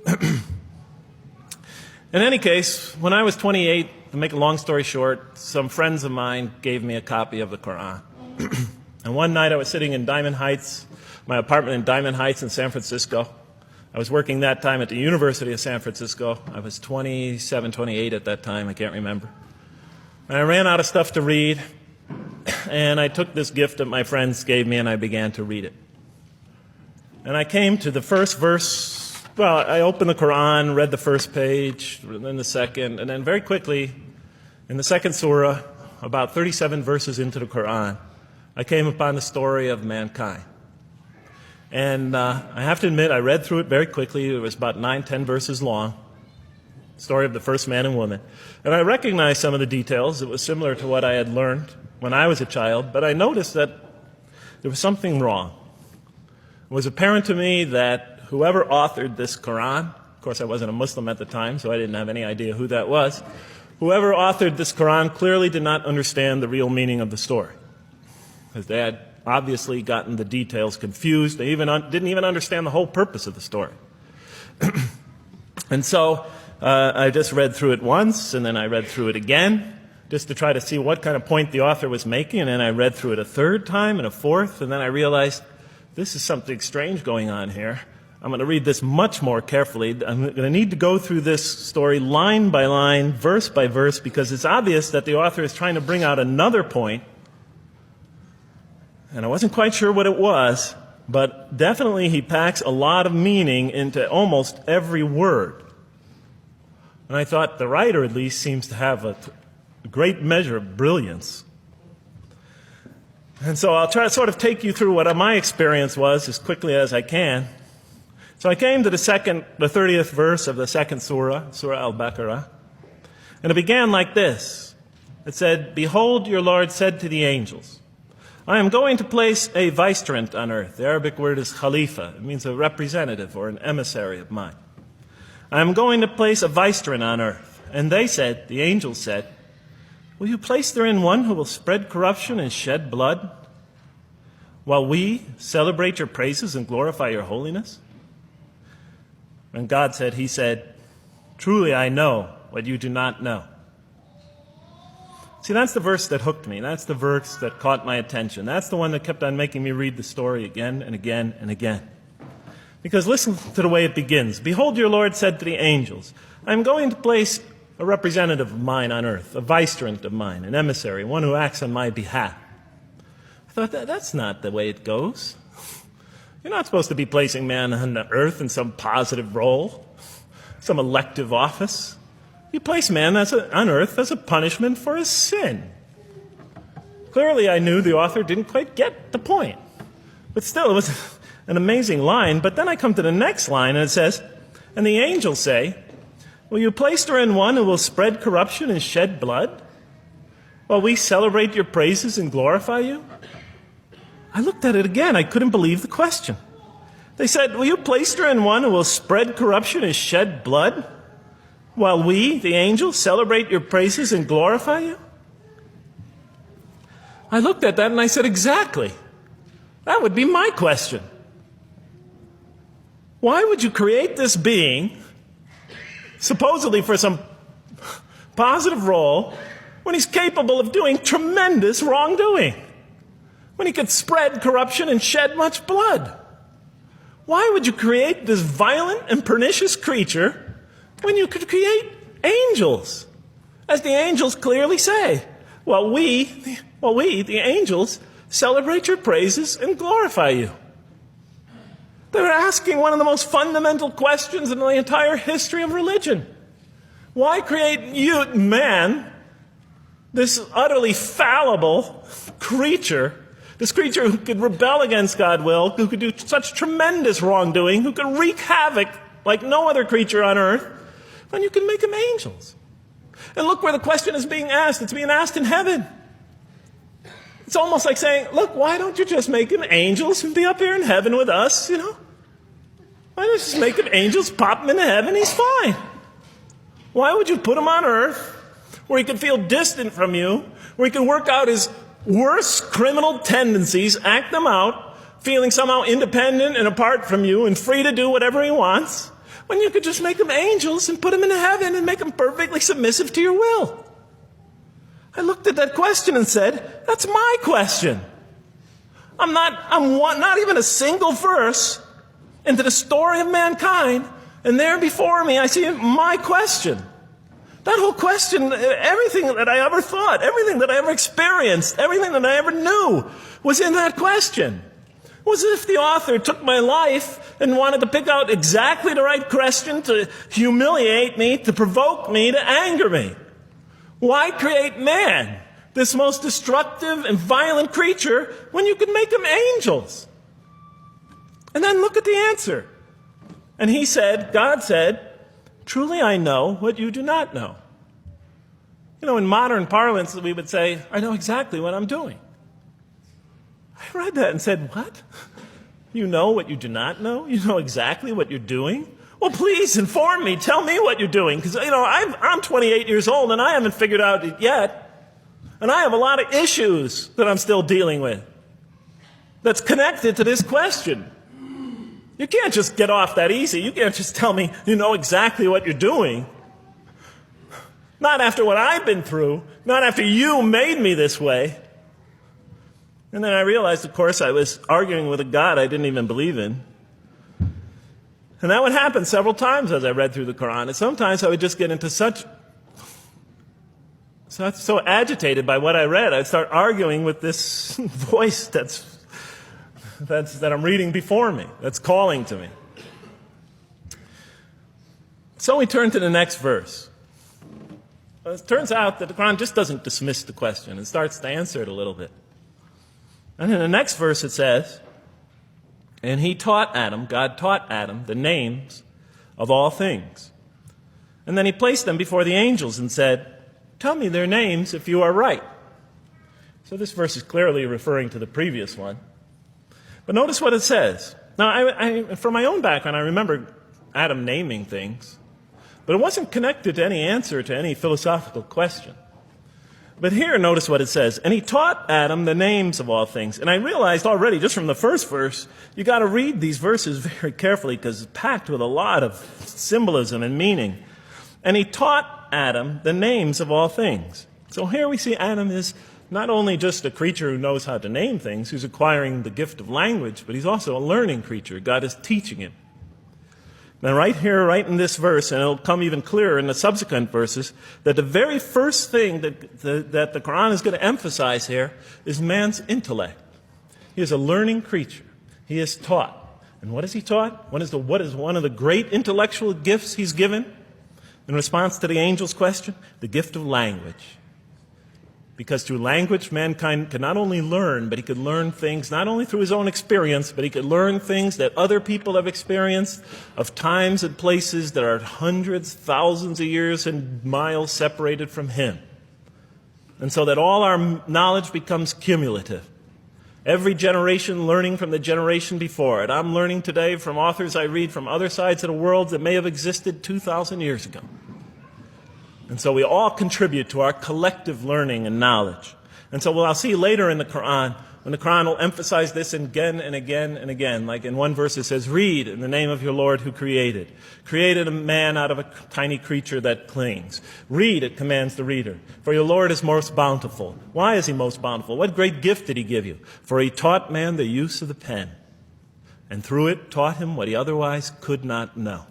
In any case, when I was 28, to make a long story short, some friends of mine gave me a copy of the Quran. And one night I was sitting in Diamond Heights, my apartment in Diamond Heights in San Francisco. I was working that time at the University of San Francisco. I was 27, 28 at that time, I can't remember. And I ran out of stuff to read, and I took this gift that my friends gave me and I began to read it. And I came to the first verse. Well, I opened the Quran, read the first page, then the second, and then very quickly, in the second surah, about 37 verses into the Quran, I came upon the story of mankind. And I have to admit, I read through it very quickly. It was about 9, 10 verses long, story of the first man and woman. And I recognized some of the details. It was similar to what I had learned when I was a child, but I noticed that there was something wrong. It was apparent to me that whoever authored this Quran, of course I wasn't a Muslim at the time, so I didn't have any idea who that was, whoever authored this Quran clearly did not understand the real meaning of the story. Because they had obviously gotten the details confused. They didn't even understand the whole purpose of the story. And so I just read through it once, and then I read through it again, just to try to see what kind of point the author was making, and then I read through it a third time and a fourth, and then I realized this is something strange going on here. I'm going to read this much more carefully. I'm going to need to go through this story line by line, verse by verse, because it's obvious that the author is trying to bring out another point. And I wasn't quite sure what it was, but definitely he packs a lot of meaning into almost every word. And I thought the writer at least seems to have a great measure of brilliance. And so I'll try to sort of take you through what my experience was as quickly as I can. So I came to the 30th verse of the second surah, Surah Al-Baqarah, and it began like this. It said, "Behold, your Lord said to the angels, I am going to place a vicegerent on earth." The Arabic word is khalifa. It means a representative or an emissary of mine. "I am going to place a vicegerent on earth." And they said, the angels said, "Will you place therein one who will spread corruption and shed blood, while we celebrate your praises and glorify your holiness?" And God said, He said, "Truly I know what you do not know." See, that's the verse that hooked me. That's the verse that caught my attention. That's the one that kept on making me read the story again and again and again. Because listen to the way it begins. "Behold, your Lord said to the angels, I am going to place a representative of mine on earth, a vicegerent of mine, an emissary, one who acts on my behalf." I thought, that's not the way it goes. You're not supposed to be placing man on the earth in some positive role, some elective office. You place man on earth as a punishment for his sin. Clearly, I knew the author didn't quite get the point. But still, it was an amazing line. But then I come to the next line, and it says, "And the angels say, will you place therein one who will spread corruption and shed blood, while we celebrate your praises and glorify you?" I looked at it again. I couldn't believe the question. They said, "Will you place therein one who will spread corruption and shed blood, while we, the angels, celebrate your praises and glorify you?" I looked at that and I said, exactly. That would be my question. Why would you create this being, supposedly for some positive role, when he's capable of doing tremendous wrongdoing? When he could spread corruption and shed much blood? Why would you create this violent and pernicious creature when you could create angels? As the angels clearly say, while we, the angels, celebrate your praises and glorify you. They're asking one of the most fundamental questions in the entire history of religion. Why create you, man, this utterly fallible creature, this creature who could rebel against God's will, who could do such tremendous wrongdoing, who could wreak havoc like no other creature on earth, when you can make them angels? And look where the question is being asked. It's being asked in heaven. It's almost like saying, look, why don't you just make them angels and be up here in heaven with us, Why don't you just make them angels, pop them into heaven, he's fine. Why would you put him on earth where he could feel distant from you, where he can work out his worst criminal tendencies, act them out, feeling somehow independent and apart from you and free to do whatever he wants? when you could just make them angels and put them in heaven and make them perfectly submissive to your will? I looked at that question and said, that's my question. I'm not even a single verse into the story of mankind, and there before me I see my question. That whole question, everything that I ever thought, everything that I ever experienced, everything that I ever knew was in that question. It was as if the author took my life and wanted to pick out exactly the right question to humiliate me, to provoke me, to anger me. Why create man, this most destructive and violent creature, when you could make them angels? And then look at the answer. And he said, God said, truly I know what you do not know. You know, in modern parlance, we would say, I know exactly what I'm doing. I read that and said, what? You know what you do not know? You know exactly what you're doing? Well, please inform me. Tell me what you're doing. Because, you know, I'm 28 years old and I haven't figured out it yet. And I have a lot of issues that I'm still dealing with that's connected to this question. You can't just get off that easy. You can't just tell me you know exactly what you're doing. Not after what I've been through. Not after you made me this way. And then I realized, of course, I was arguing with a God I didn't even believe in. And that would happen several times as I read through the Quran. And sometimes I would just get into so agitated by what I read, I'd start arguing with this voice that I'm reading before me, that's calling to me. So we turn to the next verse. Well, it turns out that the Quran just doesn't dismiss the question. It starts to answer it a little bit. And in the next verse it says, and he taught Adam, God taught Adam, the names of all things. And then he placed them before the angels and said, tell me their names if you are right. So this verse is clearly referring to the previous one. But notice what it says. Now, from my own background, I remember Adam naming things, but it wasn't connected to any answer to any philosophical question. But here, notice what it says. And he taught Adam the names of all things. And I realized already, just from the first verse, you got to read these verses very carefully because it's packed with a lot of symbolism and meaning. And he taught Adam the names of all things. So here we see Adam is not only just a creature who knows how to name things, who's acquiring the gift of language, but he's also a learning creature. God is teaching him. Now right here, right in this verse, and it'll come even clearer in the subsequent verses, that the very first thing that the Quran is going to emphasize here is man's intellect. He is a learning creature. He is taught. And what is he taught? What is one of the great intellectual gifts he's given? In response to the angel's question, the gift of language. Because through language, mankind can not only learn, but he could learn things not only through his own experience, but he could learn things that other people have experienced of times and places that are hundreds, thousands of years and miles separated from him. And so that all our knowledge becomes cumulative. Every generation learning from the generation before it. I'm learning today from authors I read from other sides of the world that may have existed 2,000 years ago. And so we all contribute to our collective learning and knowledge. And so what I'll see later in the Quran, when the Quran will emphasize this again and again and again. Like in one verse it says, read in the name of your Lord who created. Created a man out of a tiny creature that clings. Read, it commands the reader. For your Lord is most bountiful. Why is he most bountiful? What great gift did he give you? For he taught man the use of the pen. And through it taught him what he otherwise could not know.